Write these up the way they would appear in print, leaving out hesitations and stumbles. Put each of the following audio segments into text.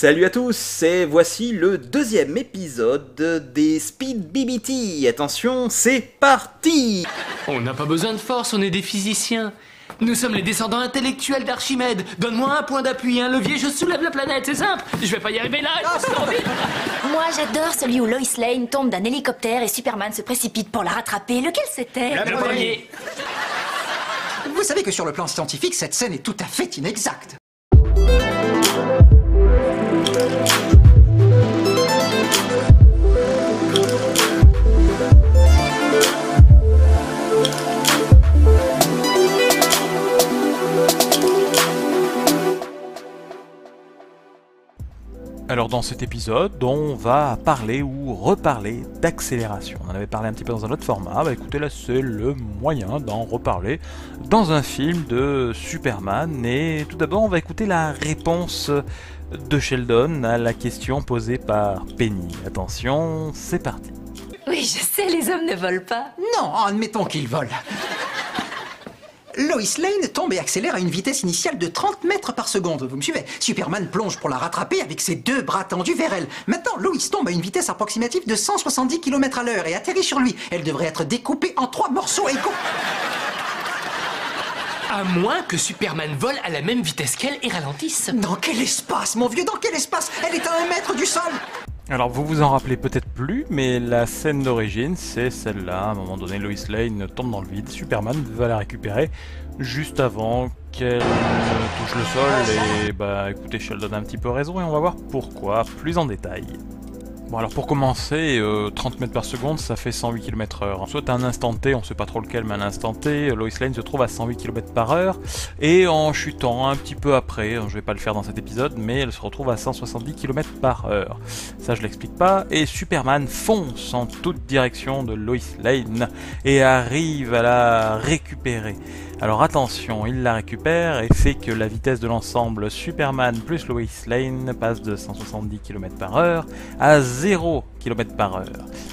Salut à tous, et voici le deuxième épisode des Speed BBT. Attention, c'est parti! On n'a pas besoin de force, on est des physiciens. Nous sommes les descendants intellectuels d'Archimède. Donne-moi un point d'appui, un levier, je soulève la planète, c'est simple. Je vais pas y arriver là, c'est trop vite. Moi, j'adore celui où Lois Lane tombe d'un hélicoptère et Superman se précipite pour la rattraper. Lequel c'était? Le premier. Vous savez que sur le plan scientifique, cette scène est tout à fait inexacte. Alors dans cet épisode, on va parler ou reparler d'accélération. On en avait parlé un petit peu dans un autre format, bah écoutez là c'est le moyen d'en reparler dans un film de Superman. Et tout d'abord on va écouter la réponse de Sheldon à la question posée par Penny. Attention, c'est parti. Oui, je sais, les hommes ne volent pas. Non, admettons qu'il vole. Lois Lane tombe et accélère à une vitesse initiale de 30 mètres par seconde. Vous me suivez? Superman plonge pour la rattraper avec ses deux bras tendus vers elle. Maintenant, Lois tombe à une vitesse approximative de 170 km à l'heure et atterrit sur lui. Elle devrait être découpée en 3 morceaux égaux. À moins que Superman vole à la même vitesse qu'elle et ralentisse. Dans quel espace, mon vieux? Dans quel espace? Elle est à 1 mètre du sol. Alors vous vous en rappelez peut-être plus, mais la scène d'origine c'est celle-là. À un moment donné, Lois Lane tombe dans le vide, Superman va la récupérer juste avant qu'elle touche le sol. Et bah écoutez, Sheldon a un petit peu raison et on va voir pourquoi plus en détail. Bon alors pour commencer, 30 mètres par seconde ça fait 108 km/h. Soit à un instant T, on sait pas trop lequel, mais à un instant T, Lois Lane se trouve à 108 km/h, et en chutant un petit peu après, je vais pas le faire dans cet épisode, mais elle se retrouve à 170 km/h. Ça je l'explique pas, et Superman fonce en toute direction de Lois Lane, et arrive à la récupérer. Alors attention, il la récupère et fait que la vitesse de l'ensemble Superman plus Lois Lane passe de 170 km/h à 0 km/h.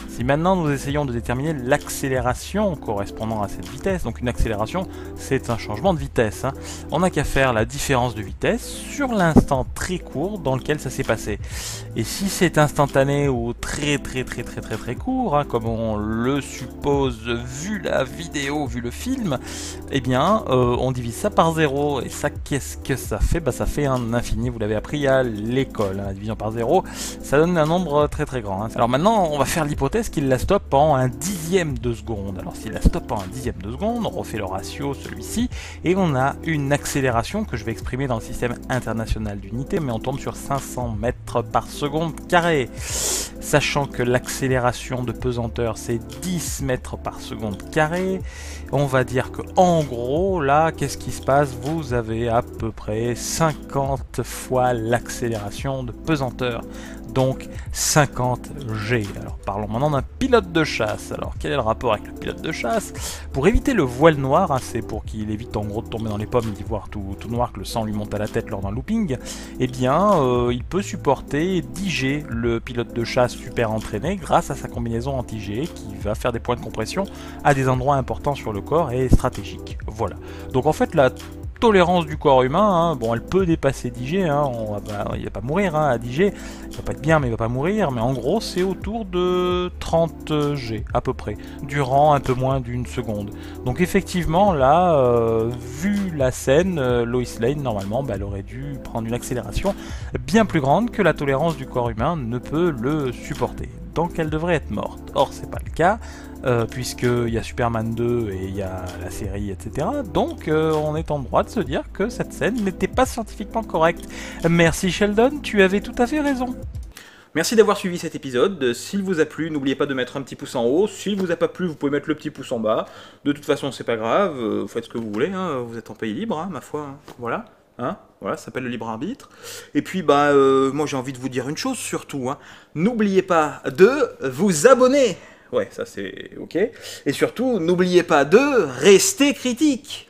Si maintenant nous essayons de déterminer l'accélération correspondant à cette vitesse, donc une accélération c'est un changement de vitesse, on n'a qu'à faire la différence de vitesse sur l'instant très court dans lequel ça s'est passé. Et si c'est instantané ou très court, comme on le suppose vu la vidéo, vu le film, eh bien on divise ça par 0. Et ça, qu'est-ce que ça fait? Bah ça fait un infini, vous l'avez appris à l'école. La division par 0, ça donne un nombre très grand. Alors maintenant on va faire l'hypothèse qu'il la stoppe en un dixième de seconde. Alors s'il la stoppe en un dixième de seconde, on refait le ratio, celui-ci, et on a une accélération que je vais exprimer dans le système international d'unités, mais on tombe sur 500 mètres par seconde carré. Sachant que l'accélération de pesanteur c'est 10 mètres par seconde carré, on va dire que en gros là, qu'est-ce qui se passe? Vous avez à peu près 50 fois l'accélération de pesanteur, donc 50 G. Alors parlons maintenant d'un pilote de chasse. Alors quel est le rapport avec le pilote de chasse? Pour éviter le voile noir, c'est pour qu'il évite en gros de tomber dans les pommes et d'y voir tout noir, que le sang lui monte à la tête lors d'un looping, eh bien il peut supporter 10 G, le pilote de chasse super entraîné, grâce à sa combinaison anti-G qui va faire des points de compression à des endroits importants sur le corps et stratégiques. Voilà. Donc en fait la tolérance du corps humain, bon elle peut dépasser 10 G, il va pas mourir à 10 G, il va pas être bien mais il va pas mourir, mais en gros c'est autour de 30 G à peu près, durant un peu moins d'une seconde. Donc effectivement là, vu la scène, Lois Lane normalement elle aurait dû prendre une accélération bien plus grande que la tolérance du corps humain ne peut le supporter. Donc elle devrait être morte. Or c'est pas le cas, puisqu'il y a Superman 2 et il y a la série, etc. Donc on est en droit de se dire que cette scène n'était pas scientifiquement correcte. Merci Sheldon, tu avais tout à fait raison. Merci d'avoir suivi cet épisode. S'il vous a plu, n'oubliez pas de mettre un petit pouce en haut. S'il vous a pas plu, vous pouvez mettre le petit pouce en bas. De toute façon, c'est pas grave, vous faites ce que vous voulez, vous êtes en pays libre, ma foi, voilà. Voilà, ça s'appelle le libre arbitre. Et puis moi j'ai envie de vous dire une chose surtout, n'oubliez pas de vous abonner. Ouais, ça c'est ok. Et surtout, n'oubliez pas de rester critique.